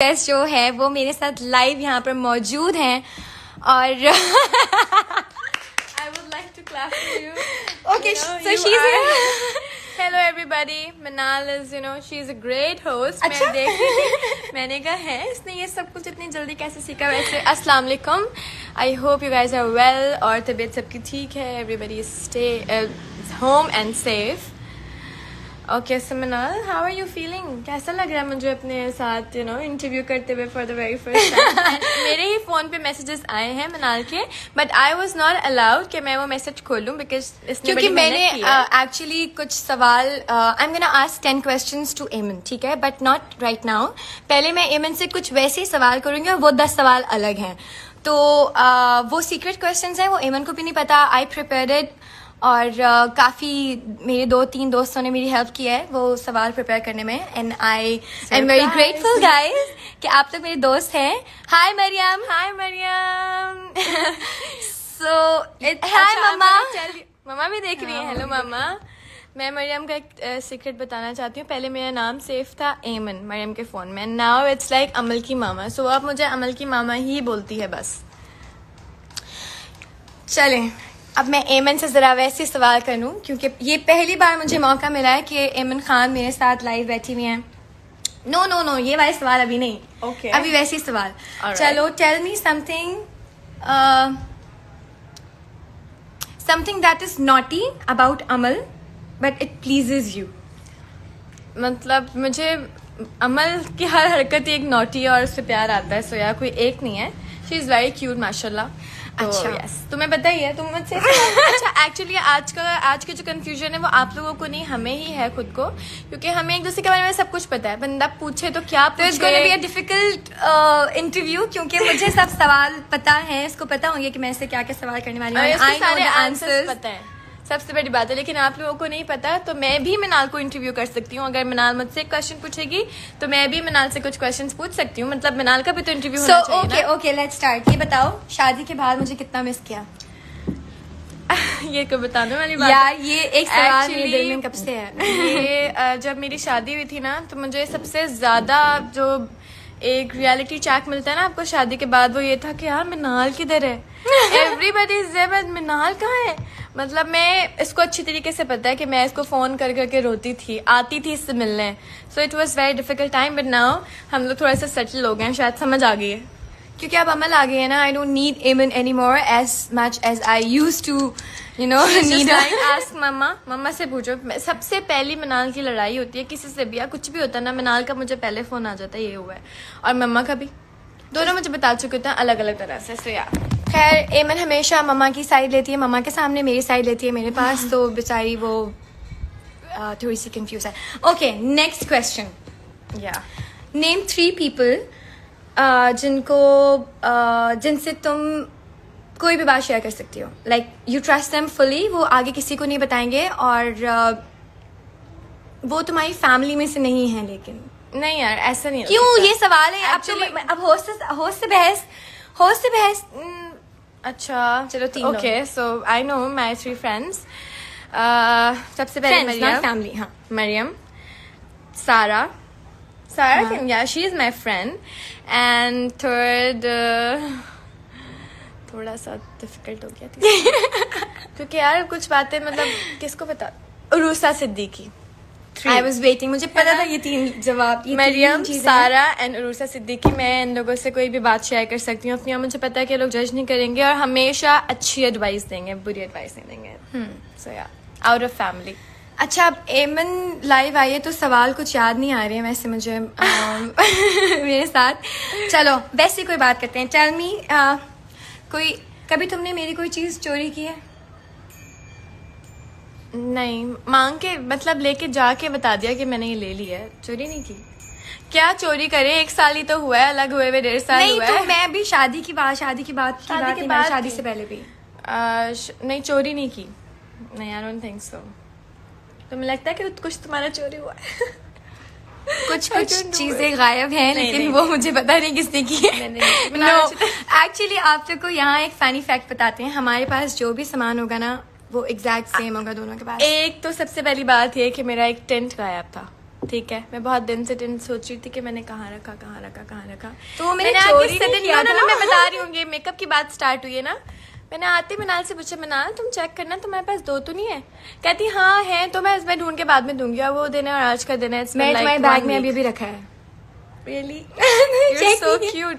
Guest जो है वो मेरे साथ लाइव यहाँ पर मौजूद हैं और I would like to clap for you. okay, You know, so you she's are- here. Hello everybody. Manal is, she's a great host. अच्छा? मैं देख रही थी, मैंने कहा है इसने ये सब कुछ इतनी जल्दी कैसे सीखा वैसे. अस्सलाम वालेकुम. I hope you guys are well और तबीयत सबकी ठीक है. Everybody is stay home and safe. Okay, so Manal, how are you feeling? कैसा लग रहा है मुझे अपने साथ इंटरव्यू करते हुए for the very first time? मेरे ही फोन पे मैसेजेस आए हैं मनाल के, but I was not allowed कि मैं वो मैसेज खोलूं because इसने क्योंकि बड़ी मैंने मेहनत की है. एक्चुअली कुछ सवाल I am gonna ask 10 questions to Aiman, ठीक है, बट नॉट राइट नाउ. पहले मैं एमन से कुछ वैसे ही सवाल करूंगी और वो 10 सवाल अलग हैं. तो वो सीक्रेट क्वेश्चंस हैं, वो एमन को भी नहीं पता. आई प्रिपेयर्ड इट और काफ़ी मेरे 2-3 दोस्तों ने मेरी हेल्प की है वो सवाल प्रिपेयर करने में. And I am very grateful guys कि आप लोग मेरे दोस्त हैं. हाय मरियम. Hi Mariam. सो हाय मम्मा. मम्मा भी देख रही है. हेलो मम्मा. मैं मरियम का एक सीक्रेट बताना चाहती हूँ. पहले मेरा नाम सेफ था एमन मरियम के फोन में. नाउ इट्स लाइक अमल की मामा. सो आप मुझे अमल की मामा ही बोलती है बस. चलें, अब मैं एमन से ज़रा वैसे सवाल करूं क्योंकि ये पहली बार मुझे मौका मिला है कि एमन खान मेरे साथ लाइव बैठी हुई हैं. नो नो नो, ये वाले सवाल अभी नहीं. Okay. अभी वैसे ही सवाल. Alright. चलो, tell me something that is naughty about Amal but it pleases you. मतलब मुझे अमल की हर हरकत ही एक नोटी और उससे प्यार आता है. सो यार कोई एक नहीं है. शी इज वेरी क्यूट माशाल्लाह. अच्छा. यस, तुम्हें बताइए तुम मुझसे. अच्छा, एक्चुअली आज के जो कंफ्यूजन है वो आप लोगों को नहीं, हमें ही है खुद को, क्योंकि हमें एक दूसरे के बारे में सब कुछ पता है. बंदा पूछे तो क्या तो it's gonna be a difficult interview क्योंकि मुझे सब सवाल पता है. इसको पता होंगे कि मैं इससे क्या क्या सवाल करने वाली हूँ. I know सारे the आंसर्स answers. पता है. सबसे बड़ी बात है. लेकिन आप लोगों को नहीं पता, तो मैं भी मनाल को इंटरव्यू कर सकती हूँ. अगर मनाल मुझसे क्वेश्चन पूछेगी तो मैं भी मनाल से कुछ क्वेश्चंस पूछ सकती हूँ. मतलब मनाल का भी तो इंटरव्यू सो होना चाहिए ओके ना. Okay, let's start. ये बताओ, शादी के बाद मुझे कितना मिस किया? ये को बताने वाली बात यार ये एक सवाल मेरे Actually, दिल में कब से है. ये जब मेरी शादी हुई थी ना, तो मुझे सबसे ज्यादा जो एक रियलिटी चेक मिलता है ना आपको शादी के बाद, वो ये था कि यार मिनाल किधर है. एवरीबडी इज देयर बट मिनाल कहाँ है. मतलब मैं इसको अच्छी तरीके से पता है कि मैं इसको फोन कर करके रोती थी, आती थी इससे मिलने. So it was very difficult time, but now हम लोग थोड़ा सा सेटल हो गए हैं. शायद समझ आ गई है क्योंकि अब अमल आ गई है ना. I don't need Aman any more as much as I used to need. Ask mamma. मम्मा से पूछो. सबसे पहली मनाल की लड़ाई होती है किसी से भी या कुछ भी होता है ना, मनाल का मुझे पहले फोन आ जाता है, ये हुआ है. और मम्मा का भी. दोनों मुझे बता चुके होते हैं अलग अलग तरह से. सो यार खैर, एमन हमेशा मम्मा की साइड लेती है, मम्मा के सामने मेरी साइड लेती है मेरे पास. तो बेचारी वो थोड़ी सी कंफ्यूज है. Okay, next question. या नेम 3 पीपल जिनसे तुम कोई भी बात शेयर कर सकती हो. Like you trust them fully, वो आगे किसी को नहीं बताएंगे और वो तुम्हारी फैमिली में से नहीं है. लेकिन नहीं यार, ऐसा नहीं हो क्यों? सकता. ये सवाल है. Actually- अब होस्ट से बहस. अच्छा चलो, 3 लोग. Okay. So I know my 3 friends. सबसे पहले Friends, not मरियम. family. हाँ. मरियम, सारा या she is my friend. And third थोड़ा सा डिफिकल्ट हो गया था क्योंकि यार कुछ बातें मतलब किसको पता. उरूसा सिद्दीकी. I was waiting. मुझे पता था ये 3 जवाब. ये मरियम, 3 चीजें हैं. सारा एंड उरूसा सिद्दीकी. मैं इन लोगों से कोई भी बात शेयर कर सकती हूँ अपनी. और मुझे पता है कि लोग जज नहीं करेंगे और हमेशा अच्छी एडवाइस देंगे, बुरी एडवाइस नहीं देंगे. सो या आउट ऑफ फैमिली. अच्छा, अब एमन लाइव आई है तो सवाल कुछ याद नहीं आ रहे हैं वैसे मुझे मेरे साथ. चलो वैसे कोई बात करते हैं. टेल मी, कभी तुमने मेरी कोई चीज चोरी की है? नहीं, मांग के मतलब लेके जाके बता दिया कि मैंने ये ले लिया है. चोरी नहीं की. क्या चोरी करे, 1 साल ही तो हुआ है. अलग हुए हुए 1.5 साल नहीं हुआ तो है. मैं भी शादी की बात नहीं, मैं शादी से पहले भी. नहीं, चोरी नहीं की. नहीं, आई डोंट थिंक सो. तुम्हें लगता है कि कुछ तुम्हारा चोरी हुआ है? कुछ I don't do चीजें गायब हैं, नहीं, लेकिन नहीं, वो मुझे पता नहीं किसने की है. नहीं. नो, एक्चुअली आप लोग को यहाँ एक फनी फैक्ट बताते हैं. हमारे पास जो भी सामान होगा ना वो एग्जैक्ट सेम होगा दोनों के पास. एक तो सबसे पहली बात ये कि मेरा एक टेंट गायब था. ठीक है, मैं बहुत दिन से सोच रही थी कि मैंने कहाँ रखा। तो मैंने आते चोरी से नहीं दिन किया था। मैं बता रही हूँ, ये मेकअप की बात स्टार्ट हुई है ना। मैंने आते मनाल से पूछा, मनाल तुम चेक करना तुम्हारे पास 2 तो नहीं है? कहती हाँ है, तो मैं इसमें ढूंढ के बाद में दूंगी, और वो दिन है और आज का दिन है। मैं तुम्हारे बैग में अभी रखा है। रियली Check सो नहीं क्यूट।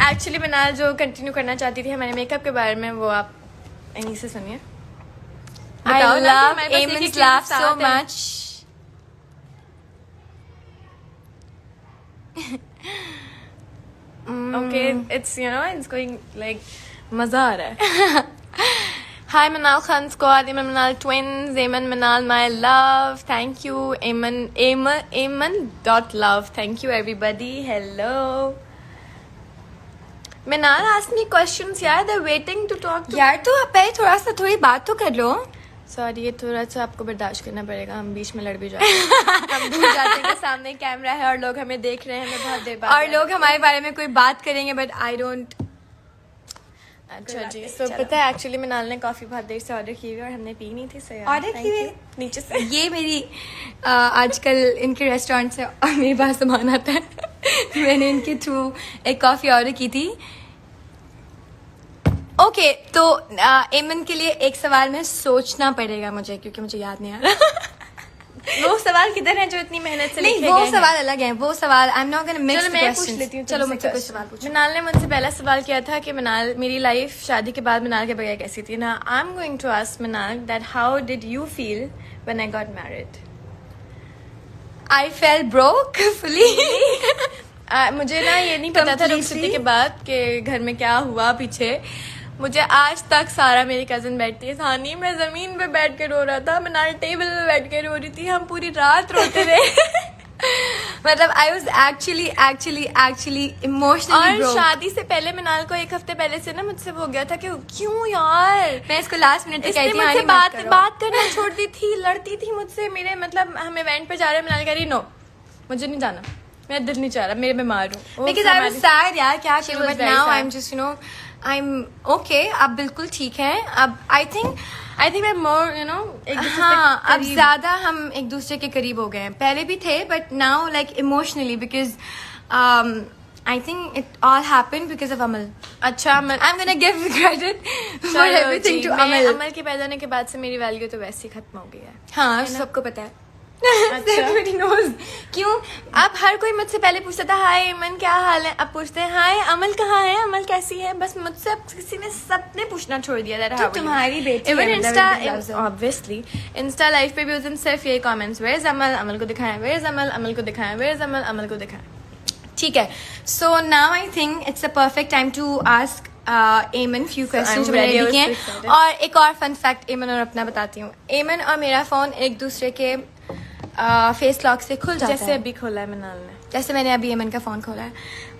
एक्चुअली मनाल जो कंटिन्यू करना चाहती थी हमारे मेकअप के बारे में, वो आप इन्हीं से सुनिए। I बताओ ना कि love हमारे पास एक ही Eamon's चीज़ laugh साथ so है। much. Okay, it's it's going like मजा आ रहा है। Hi Manal Khan squad, Eamon Manal twins, Eamon Manal my love, thank you Eamon dot love, thank you everybody, hello. Manal asked me questions यार, they're waiting to talk to. यार तो आप पहले थोड़ी बात तो कर लो। सॉरी, ये थोड़ा सा आपको बर्दाश्त करना पड़ेगा, हम बीच में लड़ भी जाते हैं। हम भूल जाते हैं कि सामने कैमरा है और लोग हमें देख रहे हैं, हमें बहुत देर बाद और लोग हमारे बारे में कोई बात करेंगे, बट आई डोंट। अच्छा जी, तो पता है एक्चुअली मनाल ने कॉफी बहुत देर से ऑर्डर की हुई और हमने पी नहीं थी। सही ऑर्डर की हुई नीचे से। ये मेरी आजकल इनके रेस्टोरेंट से और मेरे पास सामान आता है। मैंने इनके थ्रू एक कॉफी ऑर्डर की थी। ओके, तो एमन के लिए एक सवाल में सोचना पड़ेगा मुझे, क्योंकि मुझे याद नहीं आ रहा। वो सवाल किधर है जो इतनी मेहनत से नहीं, लिखे वो गए हैं? सवाल अलग है। वो सवाल I am not gonna mix चलो द मैं पूछ क्वेश्चंस। लेती हूँ। चलो मुझसे कुछ सवाल पूछो। मनाल ने मुझसे पहला सवाल किया था कि मनाल मेरी लाइफ शादी के बाद मनाल के बगैर कैसी थी ना। I am going to ask Manal that how did you feel when I got married? I fell broke fully. मुझे ना ये नहीं पता था Completely. रुखसती के बाद कि घर में क्या हुआ पीछे। मुझे आज तक सारा मेरी कजन बैठती है सानी, मैं जमीन पे बैठ के रो रहा था, मनाल टेबल पे बैठ के रो रही थी, हम पूरी रात रोते रहे। मतलब आई वॉज एक्चुअली इमोशनली और ब्रोक। शादी से पहले मनाल को 1 हफ्ते पहले से ना मुझसे वो हो गया था कि क्यों यार मैं इसको लास्ट मिनट इसने मुझसे बात करना छोड़ दी थी, लड़ती थी मुझसे। मेरे मतलब हम इवेंट पे जा रहे हैं, मनाल कह रही नो मुझे नहीं जाना, मेरा दिल नहीं चाह रहा, मेरे बीमार हूँ। Because I was sad यार, क्या She करूँ, was but very now sad. I'm just I'm okay, अब बिल्कुल ठीक है। अब I think we're more एक दूसरे से हाँ, अब करीब। ज्यादा हम एक दूसरे के करीब हो गए हैं। पहले भी थे, but now like emotionally, because I think it all happened because of Amal. अच्छा I'm gonna give credit for चलो everything जी, to मैं Amal. अमल के पैदा होने के बाद से मेरी वैल्यू तो वैसे ही खत्म हो गई है। हाँ, सबको पता है। अच्छा। Everybody knows. क्यों? अब हर कोई मुझसे पहले पूछता था हाय अमन क्या हाल है, अब पूछते हैं हाय अमल कहाँ है, अमल कैसी है। बस मुझसे अब किसी ने सबने पूछना छोड़ दिया था। तो तुम्हारी बेटी इवन है, इंस्टा मतलब it deserves it. Obviously Insta live पे भी उस दिन सिर्फ यही कमेंट्स, वेयर इज अमल, अमल को दिखाएं, वेयर इज अमल, अमल को दिखाएं, वेयर इज अमल, अमल को दिखाएं। ठीक है, so now I think it's a perfect time to ask Aman few questions I'm ready, I was लिखे so हैं। excited. और एक और फन फैक्ट एमन और अपना बताती हूँ। एमन और मेरा फोन एक दूसरे के फेस लॉक से खुल जाता जैसे है। अभी खोला है मनाल ने। जैसे मैंने अभी एमन का फोन खोला है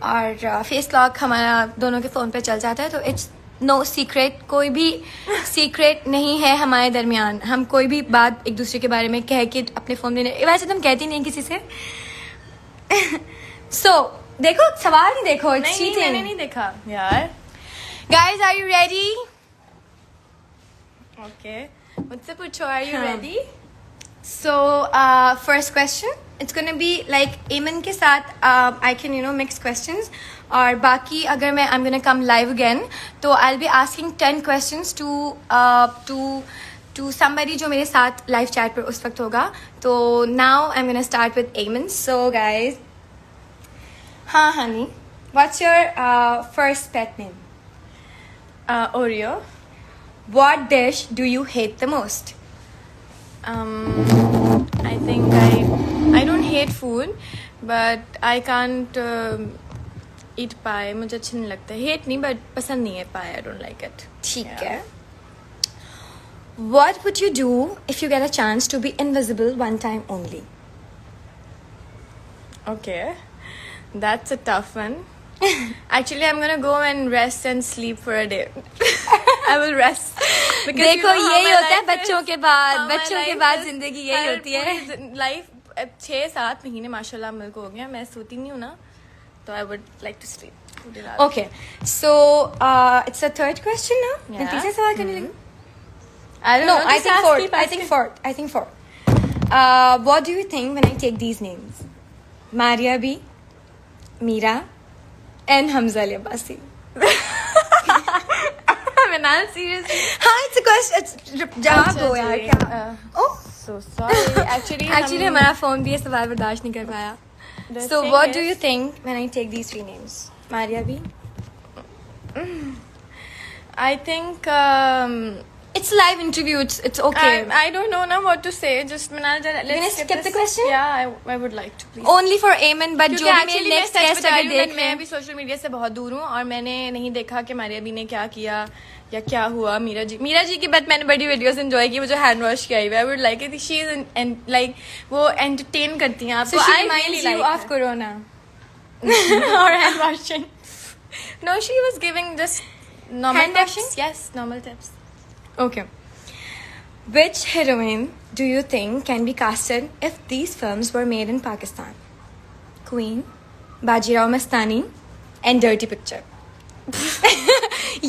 और फेस लॉक हमारा दोनों के फोन पे चल जाता है, तो इट्स नो सीक्रेट, कोई भी सीक्रेट नहीं है हमारे दरमियान। हम कोई भी बात एक दूसरे के बारे में कह के अपने फोन में वैसे तो हम कहती नहीं किसी से। सो देखो, सवाल नहीं देखो, इट्स नहीं मैंने चीटिंग। नहीं देखा यार। Guys, are you ready? Okay, मुझसे पूछो आर यू हाँ। Ready? So, first question, it's gonna be like Eamon के साथ I can mix questions, और बाकी अगर मैं I'm gonna come live again, तो I'll be asking 10 questions to somebody जो मेरे साथ live chat पर उस वक्त होगा। तो now I'm gonna start with Eamon. So guys, हाँ honey, what's your first pet name? Oreo. What dish do you hate the most? I think I don't hate food, but I can't eat pie. मुझे अच्छा नहीं लगता। Hate नहीं, but पसंद नहीं है pie. I don't like it. ठीक Yeah. है। What would you do if you get a chance to be invisible one time only? Okay, that's a tough one. Actually, I'm gonna go and rest and sleep for a day. I will rest. Because देखो, you know how यही my होता है life बच्चों is. के बाद। How my बच्चों के life बाद is. जिंदगी यही होती है। लाइफ 6-7 महीने माशाल्लाह अमल को हो गया, मैं सोती नहीं हूँ ना, तो I would like to sleep पूरी रात। Okay, so it's the third question now. मैं Yeah. तीसरा सवाल करने लगी। I don't No, know, I just think ask, fourth. keep I asking. think fourth. What do you think when I take these names? Maria B, Mira, and Hamza Ali Abbasi. Minal, seriously? हाँ, it's a question. It's जवाब दो यार क्या? Oh, So sorry. Actually, हमारा phone भी ये सवाल बर्दाश्त नहीं कर पाया. The So thing what is- do you think when I take these three names? Maria B. I think It's a live interview. It's okay. I don't know now what to say. Just Minal, let's Gonna skip the question? Yeah, I would like to please. Only for Amen, but जो भी मेरे next guest अगर देख रहे मैं हैं भी social media से बहुत दूर हूँ और मैंने नहीं देखा कि मारिया बी ने क्या किया या क्या हुआ. मीरा जी की बात मैंने बड़ी वीडियोस एंजॉय की, वो जो हैंड वॉश की आई हुई. I would like it. She is like वो एंटरटेन करती हैं So आपको. she I reminds really you like of her. Corona. or hand washing. No, she was giving just normal Hand tips. washing? Yes, normal tips. Okay. Which heroine do you think can be casted if these films were made in Pakistan? Queen, Bajirao Mastani, and Dirty Picture.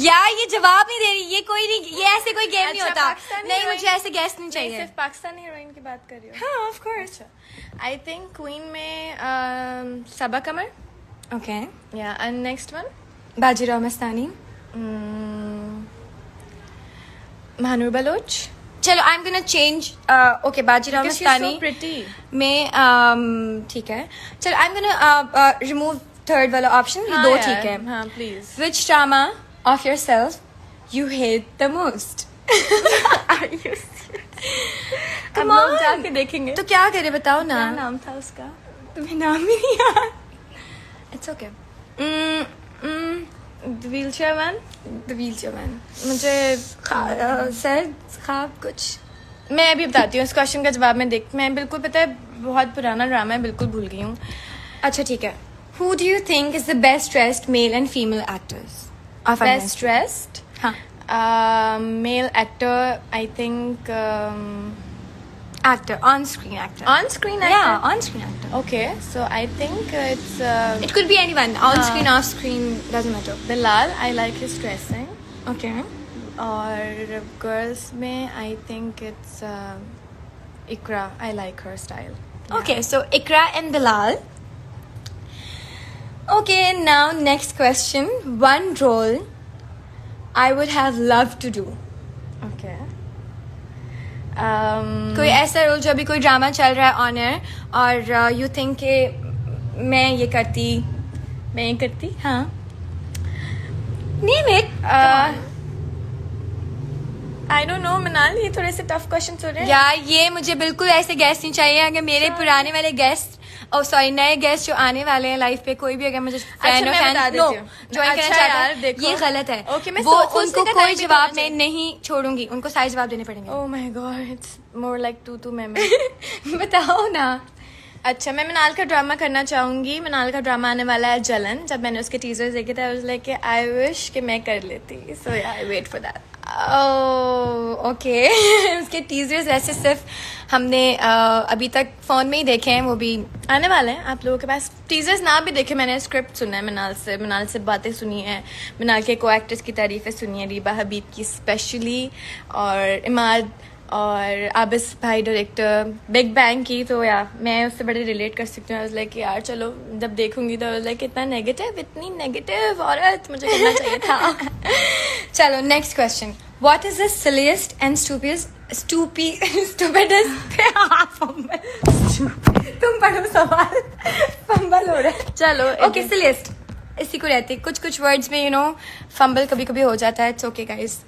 यार ये जवाब नहीं दे रही. ये कोई नहीं. ये ऐसे कोई गेम नहीं अच्छा, होता. पाकिस्तानी नहीं, heroine- मुझे ऐसे गैस नहीं नहीं, चाहिए. सिर्फ पाकिस्तानी हीरोइन की बात कर रही हो. हाँ, of course. I think queen में सबा कमर. Okay. या and next one Bajirao Mastani. Mahnoor Baloch. चलो, I'm gonna change. Okay, Bajirao Because she's Mastani. so pretty. में ठीक है. चलो, I'm gonna remove third वाला option. ये दो ठीक है. हाँ please. Which drama of yourself you hate the most? हम लोग जाके देखेंगे. तो क्या करे बताओ ना. क्या नाम था उसका? तुम्हें नाम ही नहीं याद. It's okay. Wheelchair man. The Wheelchair Man. मुझे सर खाब कुछ. मैं अभी बताती हूँ इस क्वेश्चन का जवाब. मैं बिल्कुल पता है बहुत पुराना ड्रामा है, बिल्कुल भूल गई हूँ. अच्छा ठीक है. Who do you think is the best dressed male and female actors of our best industry? Dressed male actor. I think Actor, on-screen actor. On screen Yeah, on-screen actor. Okay, so I think it's It could be anyone. On-screen, off-screen, doesn't matter. Bilal. I like his dressing. Okay. और girls में I think it's Ikra. I like her style. Okay, so Ikra and Bilal. Okay, now next question. One role I would have loved to do. Okay. कोई ऐसा role जो अभी कोई drama चल रहा है ऑन एयर और यू थिंक के मैं ये करती. हाँ. Name it. I don't know, Minal. ये थोड़े से टफ क्वेश्चन हो रहे हैं. यार ये मुझे बिल्कुल ऐसे गेस्ट नहीं चाहिए. अगर मेरे पुराने वाले गेस्ट नए गेस्ट जो आने वाले हैं लाइफ पे, कोई भी अगर मुझे फैन मैं बता देती हूँ. ज्वाइन करना अच्छा चाहता यार, है, देखो. ये गलत है. Okay, मैं वो सोचने उनको का कोई time भी तो जवाब होना मैं नहीं छोड़ूंगी. उनको सारे जवाब देने पड़ेंगे. Oh my god, it's more like तू मैं. बताओ ना. अच्छा, मैं मिनाल का ड्रामा करना चाहूंगी. मिनाल का ड्रामा आने वाला है जलन. जब मैंने उसके टीजर्स देखे थे, I was like I wish कि मैं कर लेती. So I wait for that. Okay. उसके टीजर्स वैसे सिर्फ हमने अभी तक फोन में ही देखे हैं. वो भी आने वाले हैं आप लोगों के पास. टीजर्स ना भी देखे, मैंने स्क्रिप्ट सुना है मिनाल से बातें सुनी है. मिनाल के को एक्टर्स की तारीफें सुनी है, रीबा हबीब की स्पेशली, और इमाद और आबिस भाई डायरेक्टर बिग बैंग की. तो यार मैं उससे बड़े रिलेट कर सकती हूँ. लाइक यार चलो जब देखूंगी तो लाइक इतनी नेगेटिव औरत मुझे करना चाहिए था. चलो next question. What is the silliest and stupidest तुम पढ़ो सवाल. फंबल हो रहा है. चलो ओके, सिलीस्ट इसी को रहती है. कुछ वर्ड्स में फंबल कभी कभी हो जाता है. It's okay guys.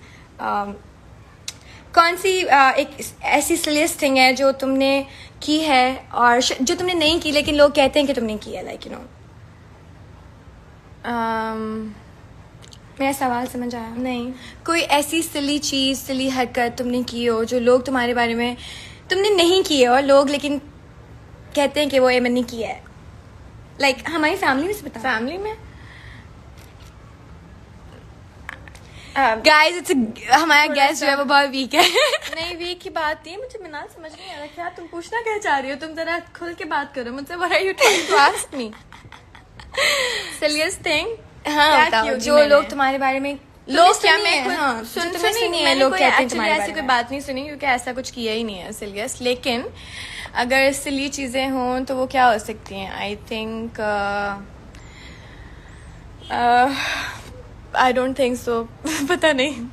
कौन सी एक ऐसी सिलीस्ट थिंग है जो तुमने की है और जो तुमने नहीं की लेकिन लोग कहते हैं कि तुमने की है. लाइक मेरा सवाल समझ आया? नहीं. कोई ऐसी सिली चीज, सिली हरकत तुमने की हो जो लोग तुम्हारे बारे में तुमने नहीं की है और लोग लेकिन कहते हैं कि वो एमन ने की है. लाइक हमारी फैमिली में से बता. फैमिली में गाइस हमारा गेस्ट जो है वो बहुत वीक है. नहीं, वीक की बात नहीं. मुझे मिनाल समझ नहीं आ रहा क्या तुम पूछना क्या चाह रही हो. तुम जरा खुल के बात करो मुझसे. What are you trying to ask me? Silliest thing. हाँ क्या बताओ. की होगी जो मैंने? लोग तुम्हारे बारे में लोग क्या सुनी मैं है? खुद हाँ, जो सुन तुम्हें सुनी सुनी है मैंने लोग कोई कहते हैं actually तुम्हारे ऐसी बारे कोई में. बात नहीं सुनी क्योंकि ऐसा कुछ किया ही नहीं है सिलियस. लेकिन अगर सिली चीज़ें हों तो वो क्या हो सकती हैं? I think I don't think so पता नहीं।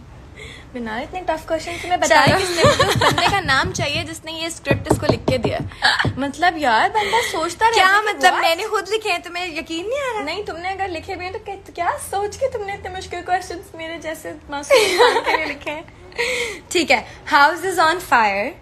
बिना इतने टफ क्वेश्चन से मैं बता चलो। किसने मुझे उस बंदे का नाम चाहिए जिसने ये स्क्रिप्ट इसको लिख के दिया। मतलब यार बंदा सोचता रहता क्या है कि मतलब what? मैंने खुद लिखे हैं, तुम्हें यकीन नहीं आ रहा? नहीं, तुमने अगर लिखे भी हैं तो क्या सोच के तुमने इतने मुश्किल क्वेश्चंस मेरे जैसे मासूम इंसान के लिए लिखे हैं? ठीक है, हाउस इज ऑन फायर,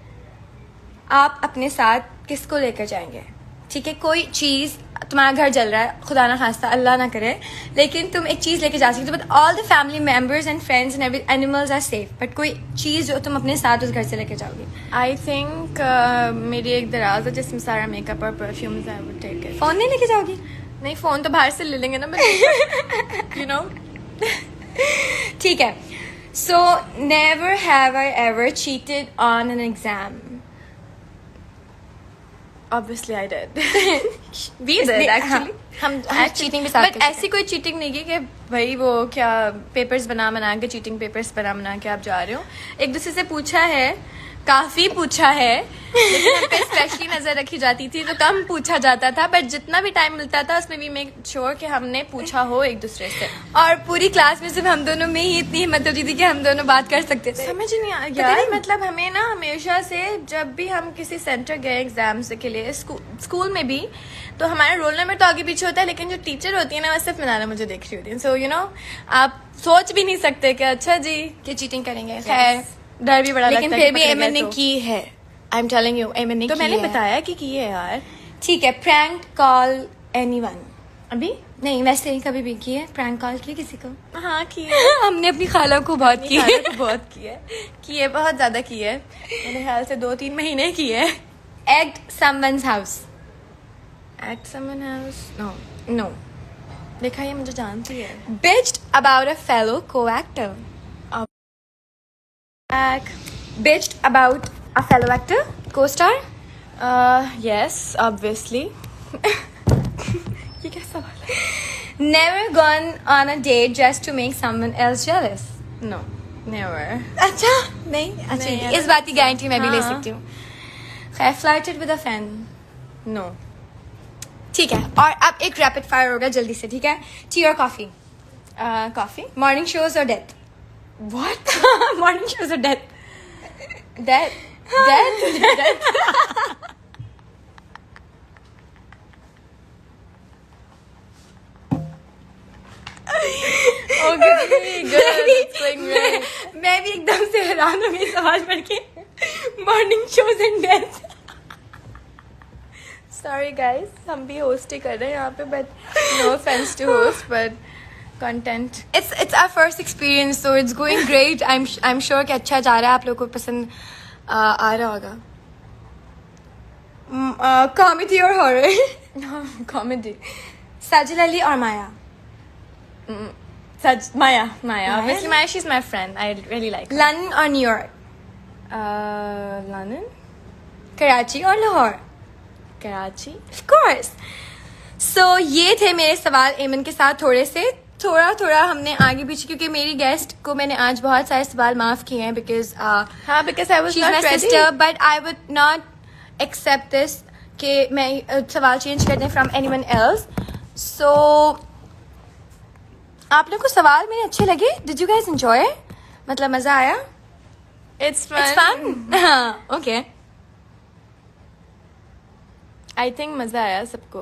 आप अपने साथ किसको लेकर जाएंगे? ठीक है, कोई चीज, तुम्हारा घर जल रहा है, खुदा ना खास्ता, अल्लाह ना करे, लेकिन तुम एक चीज लेके जा सकते हो, but all the family members and friends and animals are safe, but कोई चीज जो तुम अपने साथ उस घर से लेके जाओगी। आई थिंक मेरी एक दराज है जिसमें सारा मेकअप और perfumes I would take it. Phone नहीं लेके जाओगी? नहीं, फोन तो बाहर से ले लेंगे ना, यू नो। ठीक है, so never have I ever cheated on an exam. Obviously I did. We इसलिए- did हाँ, actually. हम चीटिंग भी साथ बट ऐसी कोई चीटिंग नहीं की कि भाई वो क्या पेपर्स बना के चीटिंग पेपर्स बना के आप जा रहे हो। एक दूसरे से पूछा है, काफी पूछा है, लेकिन हम पे स्पेशली नजर रखी जाती थी तो कम पूछा जाता था, बट जितना भी टाइम मिलता था उसमें भी मेक श्योर कि हमने पूछा हो एक दूसरे से। और पूरी क्लास में सिर्फ हम दोनों में ही इतनी हिम्मत होती थी कि हम दोनों बात कर सकते थे। समझ नहीं आया पता यार, नहीं। मतलब हमें ना हमेशा से जब भी हम किसी सेंटर गए एग्जाम्स के लिए, स्कूल में भी, तो हमारा रोल नंबर तो आगे पीछे होता है, लेकिन जो टीचर होती है ना वो सिर्फ मिलाना मुझे देख रही होती है। सो यू नो, आप सोच भी नहीं सकते कि अच्छा जी कि चीटिंग करेंगे। खैर, डर भी बड़ा लेकिन लगता है फिर कि भी पकड़े एमन गए ने तो। की है। आई एम टेलिंग यू, एमन ने तो की मैंने है। बताया कि की है यार। ठीक है, प्रैंक कॉल एनीवन? अभी नहीं, वैसे ही कभी भी की है प्रैंक कॉल की किसी को? हाँ की है। हमने अपनी खाला को बहुत की है। तो बहुत की है, बहुत ज्यादा की है, मेरे ख्याल से 2-3 महीने की है। Egged someone's house? At someone else? No. No. देखा, ये मुझे जानती है। Bitched about a fellow co-actor? Back. Bitched about a fellow actor? Co-star? Yes, obviously. ये क्या सवाल है? Never gone on a date just to make someone else jealous? No, never. अच्छा, नहीं, अच्छा नहीं, नहीं, ऐसा इस बात की गारंटी मैं भी ले हाँ। सकती हूँ। खैर, flirted with a friend? No. ठीक है, और अब एक रैपिड फायर होगा जल्दी से, ठीक है? टी और कॉफी? Coffee? मॉर्निंग शोज और डेथ? What? मॉर्निंग शोज और death? Death? Death? Okay, good. It's going great. मैं भी एकदम से हैरान हो गई सवाल पढ़ के। Morning shows and death. Sorry guys, हम भी होस्ट ही कर रहे हैं यहाँ पे, but no offense to host, but content. It's our first experience, so it's going great. I'm sure कि अच्छा जा रहा है, आप लोगों को पसंद आ रहा होगा। कॉमेडी और हॉरर? Comedy. साजिद अली और माया? Maya. Maya? Obviously Maya, she's my friend. I really like her. London और न्यूयॉर्क? London? कराची और Lahore? Karachi? Of course. So ये थे मेरे सवाल एमन के साथ, थोड़ा हमने आगे पीछे, क्योंकि मेरी गेस्ट को मैंने आज बहुत सारे सवाल माफ किए हैं बिकॉज हाँ, because I was she's not my ready. sister, but I would not accept this कि मैं सवाल चेंज कर दें from anyone else. So आप लोग को सवाल मेरे अच्छे लगे? Did you guys enjoy? मतलब मजा आया? It's fun. It's fun? हाँ, okay. I think मजा आया सबको.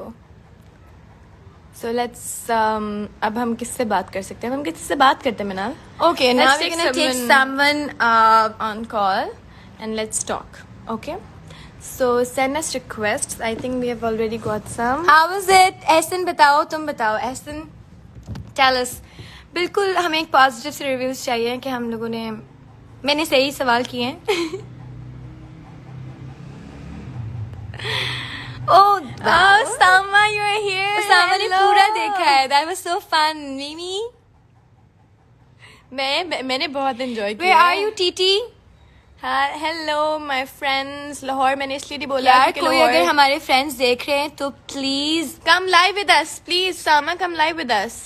So let's अब हम किससे बात कर सकते हैं? हम किससे से बात करते हैं मिनाल? Okay, now Let's we're take gonna take someone, someone on call and let's talk. Okay? So send us requests. I think we have already got some. How was it? Ehsan बताओ, तुम बताओ एहसन, tell us. बिल्कुल हमें एक positive से reviews चाहिए कि हम लोगों ने, मैंने सही सवाल किए हैं। Oh, Oh, Sama, you're here. सामा ने Hello. पूरा देखा है। That was so fun, Mimi. मैंने बहुत enjoy किया. Where are you, Titi? हाँ, hello my friends. लाहौर मैंने इसलिए नहीं बोला यार क्योंकि कोई लाहौर. अगर हमारे फ्रेंड्स देख रहे हैं तो please Come live with us, please. Sama, come live with us.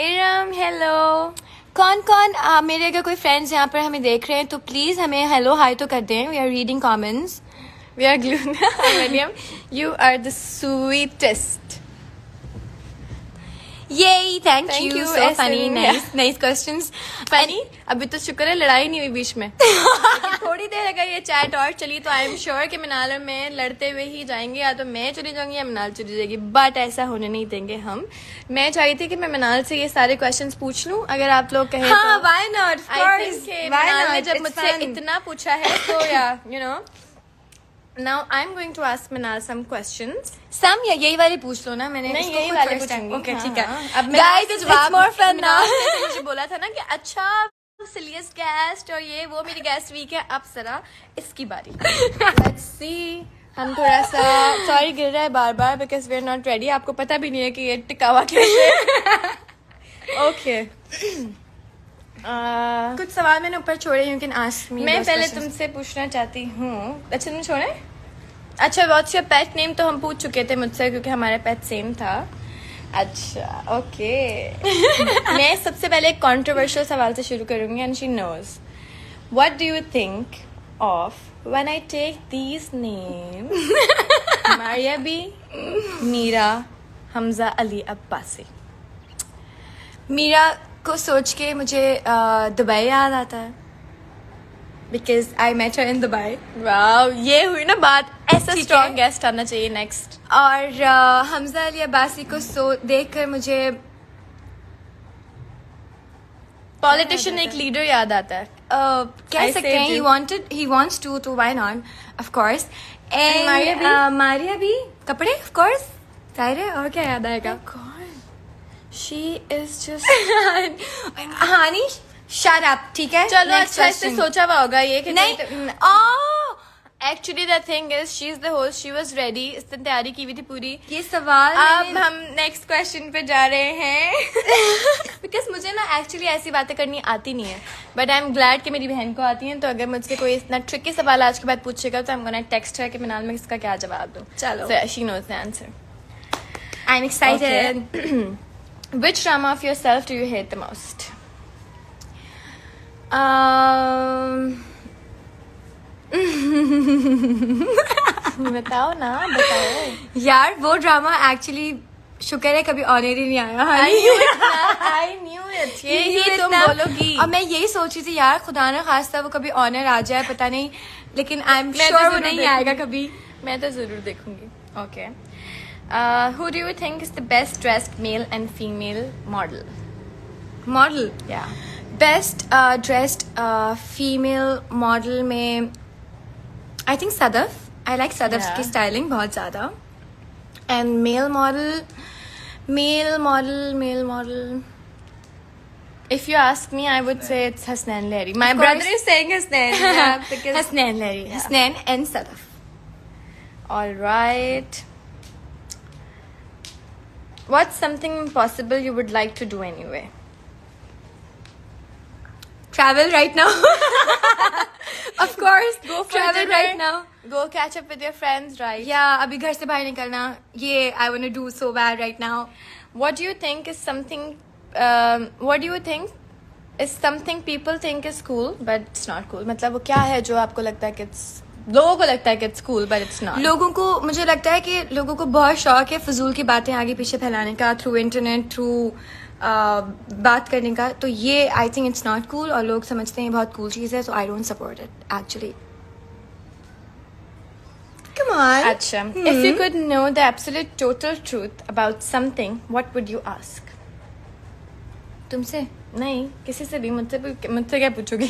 Iram, hello. कौन कौन मेरे अगर कोई फ्रेंड्स यहाँ पर हमें देख रहे हैं तो प्लीज हमें हेलो हाई तो कर दें. We are reading comments. We are Gluna. Miriam, you are the sweetest. Yay, thank Thank you. you, So funny. SN. Nice questions. Funny? अभी तो शुक्र है लड़ाई नहीं हुई बीच में. लेकिन थोड़ी देर अगर ये चैट और चली तो आई एम श्योर कि मिनाल और मैं लड़ते हुए ही जाएंगे. या तो मैं चली जाऊंगी या मिनाल चली जाएगी. बट ऐसा होने नहीं देंगे हम. मैं चाहती थी कि मैं मिनाल से ये सारे क्वेश्चंस पूछ लूं. अगर आप लोग कहें हाँ, तो why not? Of course. Why मिनाल ने not? जब It's मुझसे fun. इतना पूछा है तो या you know. Now I'm going to ask Minal some questions. Some या यही वाले पूछ लो ना. मैंने नहीं इसको यही खुद वाले first time- पूछूंगी. Okay, हाँ, ठीक है. हाँ. अब Guys, it's more fun now. मुझे बोला था ना कि अच्छा सिलियस गेस्ट और ये वो मेरी गेस्ट वीक है. अब जरा इसकी बारी. Let's see. हम थोड़ा सा सॉरी गिर रहा है बार बार because we are not ready. आपको पता भी नहीं है कि ये टिकावा कैसे. ओके. कुछ सवाल मैंने ऊपर छोड़े. You can ask me. मैं those पहले questions. तुमसे पूछना चाहती हूँ. अच्छा तुम छोड़े. अच्छा व्हाट्स योर पेट नेम तो हम पूछ चुके थे मुझसे क्योंकि हमारा पेट सेम था. अच्छा ओके. मैं सबसे पहले एक कंट्रोवर्शियल सवाल से शुरू करूंगी and she knows. What do you think of when I take these names Maria B, Meera, Hamza Ali Abbasi. Meera को सोच के मुझे दुबई याद आता है. Because I met her in Dubai. Wow ये हुई ना बात. ऐसा ठीक स्ट्रॉन्ग है. गेस्ट आना चाहिए नेक्स्ट. और हमजा अली अब्बासी को देखकर मुझे पॉलिटिशियन एक लीडर याद आता है. कह I सकते हैं saved he wants to why not, of course. And Maria B? Maria भी कपड़े of course. जाहिर है और क्या याद आएगा. She is just honey shut up. ठीक है. चलो Next अच्छा इससे question. सोचा हुआ होगा ये कि नहीं. Actually the thing is she is the host. She was ready. इसने तैयारी की हुई थी पूरी. ये सवाल अब मैंने- हम नेक्स्ट क्वेश्चन पे जा रहे हैं. बिकॉज मुझे ना एक्चुअली ऐसी बातें करनी आती नहीं है. बट आई एम ग्लैड कि मेरी बहन को आती है. तो अगर मुझसे कोई इतना ट्रिकी सवाल आज के बाद पूछेगा तो आई एम गोना टेक्स्ट है कि मिनाल में इसका क्या जवाब दूं. चलो. She knows the answer. I'm excited. Which drama of yourself do you hate the most? बताओ ना बताओ. यार वो ड्रामा एक्चुअली शुक्र है कभी ऑनर ही नहीं आया. I knew it. यही तुम बोलोगी. और मैं यही सोच रही थी यार खुदा ना खास्ता वो कभी ऑनर आ जाए पता नहीं. लेकिन आई एम मैं तो श्योर वो जरूर नहीं देखूंगी. आएगा कभी. मैं तो जरूर देखूंगी. Okay. Who do you think is the best dressed male and female model? Model Yeah. Best dressed female model में I think Sadaf. I like Sadaf Yeah. की स्टाइलिंग बहुत ज्यादा. And male model If you ask me, I would say it's Hasnain Lahiri. My Of brother course. is saying Hasnain. Yeah, because Hasnain Lehri. Hasnain and Sadaf. all right. What's something impossible you would like to do anyway? Travel right now. Of course. Go for travel dinner. right now. Go catch up with your friends, right? Yeah, अभी घर से बाहर निकलना. ये I wanna do so bad right now. What do you think is something? What do you think is something people think is cool, but it's not cool? मतलब वो क्या है जो आपको लगता है कि लोगों को लगता है कि it's cool, but it's not. लोगों को मुझे लगता है कि लोगों को बहुत शौक है फजूल की बातें आगे पीछे फैलाने का थ्रू इंटरनेट थ्रू बात करने का. तो ये I think it's not cool और लोग समझते हैं बहुत कूल चीज़ है. So I don't support it actually. Come on. अच्छा. If you could know the absolute total truth about something, what would you ask? तुमसे नहीं किसी से भी. मुझसे क्या पूछोगी?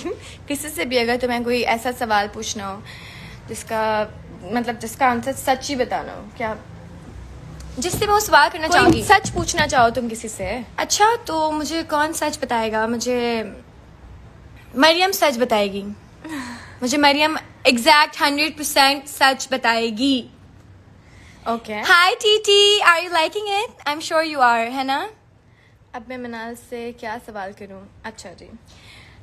किसी से भी अगर तुम्हें कोई ऐसा सवाल पूछना हो जिसका आंसर सच ही बताना हो. क्या जिससे मैं वो सवाल करना कोई चाहूंगी. सच पूछना चाहो तुम किसी से? अच्छा तो मुझे कौन सच बताएगा. मुझे मरियम सच बताएगी. मुझे मरियम एग्जैक्ट 100% सच बताएगी. Okay. Hi TT, are you liking it? I am sure you are. है ना. अब मैं मिनाल से क्या सवाल करूं? अच्छा जी.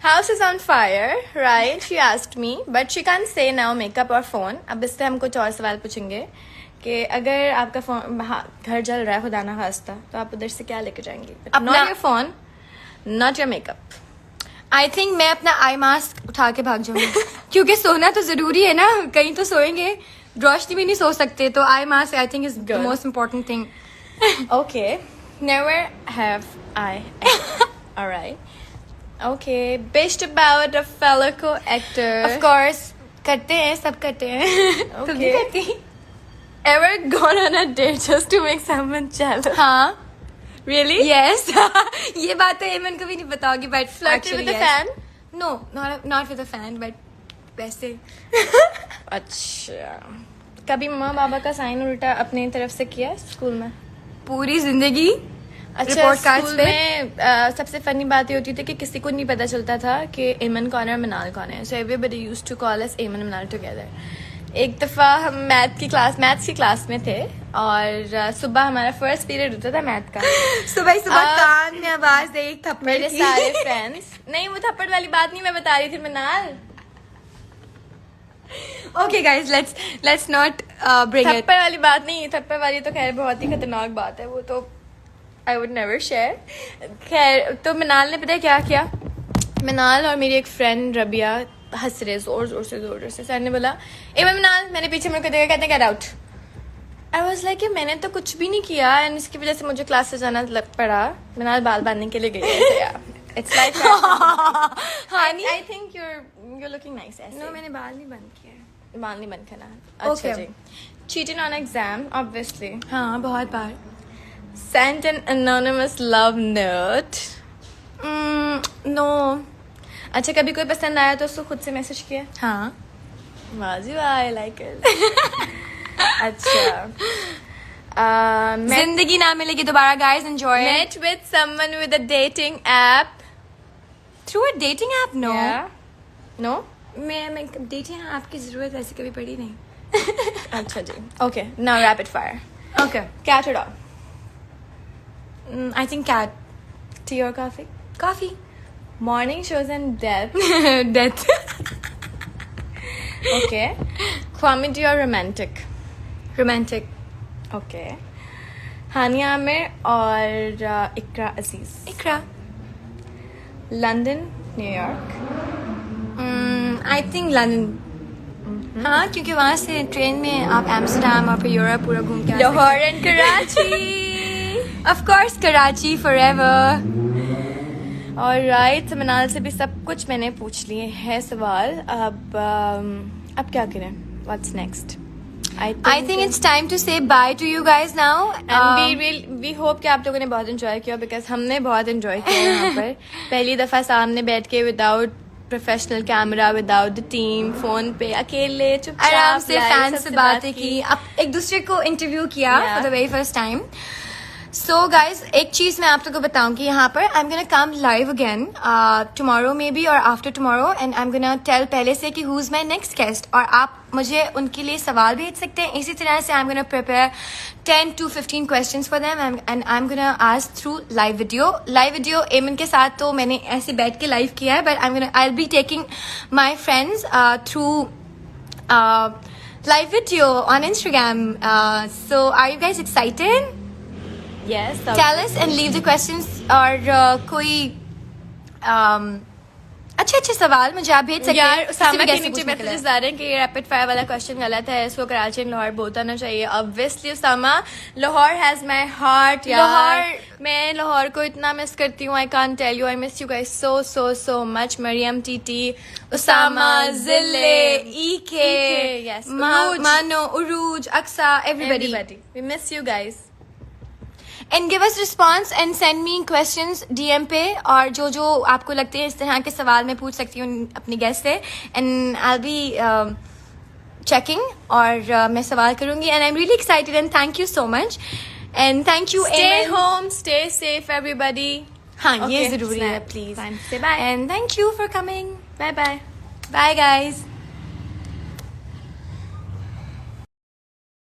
House is on fire, right? She asked me, but she can't say now makeup or phone. अब इससे हम कुछ और सवाल पूछेंगे कि अगर आपका फोन घर जल रहा है खुदा ना खास्ता तो आप उधर से क्या लेकर जाएंगे? अपना- Not your phone, not your makeup. I think मैं अपना आई मास्क उठा के भाग जाऊंगी क्योंकि सोना तो जरूरी है ना, कहीं तो सोएंगे, रोशनी में नहीं सो सकते, तो eye mask I think is the most important thing. Okay, never have I ever. Alright. Okay, bitched about a fellow co-actor. Of course करते हैं, सब करते हैं. तुम भी Okay. करती? Ever gone on a date just to make someone jealous? हाँ. Really? Yes. ये बात तो एमन को भी नहीं पता होगी, but Flirted actually with a yes. fan? No, not with a fan, but वैसे. अच्छा. कभी मम्मा पापा का साइन उल्टा अपनी तरफ से किया है स्कूल में? पूरी जिंदगी. अच्छा, Report cards स्कूल पे? में सबसे फनी बात ये होती थी कि किसी को नहीं पता चलता था कि एमन कौन है और मनाल कौन है. So everybody used to call us Aiman Manal together. एक दफ़ा हम मैथ्स की क्लास में थे और सुबह हमारा फर्स्ट पीरियड होता था मैथ का. सुबह सुबह कान में आवाज दे एक थप्पड़ मेरे की. सारे फ्रेंड्स, नहीं वो थप्पड़ वाली बात नहीं मैं बता रही थी मनाल. Okay guys, let's not bring it. थप्पड़ वाली बात नहीं, थप्पड़ वाली तो खैर बहुत ही खतरनाक बात है, वो तो आई वुड नेवर शेयर. खैर तो मनाल ने पता है क्या किया. मनाल और मेरी एक फ्रेंड रबिया हंस रहे जोर से. सर ने बोला ए मनाल, मैंने पीछे मुड़ के देखा, कहते get out. I was like मैंने तो कुछ भी नहीं किया एंड इसकी वजह से मुझे क्लास से जाना पड़ा. मनाल बाल बांधने के लिए गई. It's like Hani, I think you're looking nice ऐसे. नो मैंने बाल नहीं बंद किए. बाल नहीं बंद करना. अच्छा Okay. Ji. Cheating on exam, obviously. हाँ बहुत बार. Sent an anonymous love note. No. अच्छा, कभी कोई पसंद आया तो उसको खुद से मैसेज किया? हाँ. वाजी वाह, I like it. अच्छा. जिंदगी ना मिलेगी दोबारा guys, enjoy it. Met with someone with a dating app. Through a dating app? No. Yeah. No? मैं dating app की जरूरत ऐसे कभी पड़ी नहीं. अच्छा जी. Okay, now rapid fire. Okay. Cat or dog? I think cat. Tea or coffee? Coffee. Morning shows and death. Death. Okay. Comedy or romantic? Romantic. Okay. हानिया आमिर और इकरा अजीज. Ikra. London, New York. I think London. हाँ, क्योंकि वहाँ से train में आप Amsterdam और फिर Europe पूरा घूम के आ सकते हैं. Lahore and Karachi. Of course, Karachi forever. और राइट, मनाल से भी सब कुछ मैंने पूछ लिए हैं सवाल. अब क्या करें? What's next? I think it's time to say bye to you guys now. And we hope कि आप लोगों ने बहुत enjoy किया because हमने बहुत enjoy किया यहाँ पर. पहली दफा सामने बैठ के without professional camera, without the team, phone पे अकेले चुपचाप आराम से live फैन सबसे से बातें की, अब एक दूसरे को इंटरव्यू किया Yeah. For the very first time. So guys, एक चीज मैं आप लोगों को बताऊंगी यहाँ पर. I am gonna come live again tomorrow maybe और after tomorrow, and I am gonna tell पहले से कि who is my next guest, और आप मुझे उनके लिए सवाल भेज सकते हैं. इसी तरह से आई am gonna prepare 10 to 15 questions for them and I'm gonna ask through live video. एमन के साथ तो मैंने ऐसे बैठ के लाइव किया है, but I'll be taking my friends through live video on Instagram. So are you guys excited? Yes. Tell us and leave the questions. और कोई अच्छे सवाल मुझे आप भेज सकते हैं. यार किसी सामने भी के guest से नीचे पूछने के लिए. मैसेजेस आ रहे हैं कि ये रैपिड फायर वाला क्वेश्चन गलत है, इसको कराची एंड लाहौर बोलता ना चाहिए. Obviously Usama, Lahore has my heart. Lahore- मैं लाहौर को इतना मिस करती हूँ. I can't tell you. I miss you guys so much. Mariam, TT, Usama, जिले, EK, yes, Mano, Uruj, Aksa, everybody. We miss you guys. And give us response and send me questions DM पे, और जो आपको लगते हैं इस तरह के सवाल मैं पूछ सकती हूँ अपनी गेस्ट से, and I'll be checking, और मैं सवाल करूँगी, and I'm really excited and thank you so much and thank you. Stay Amen. home, stay safe everybody. हाँ, ये Okay, जरूरी है snap. please. Fine. Say bye. And thank you for coming. Bye bye. Bye guys.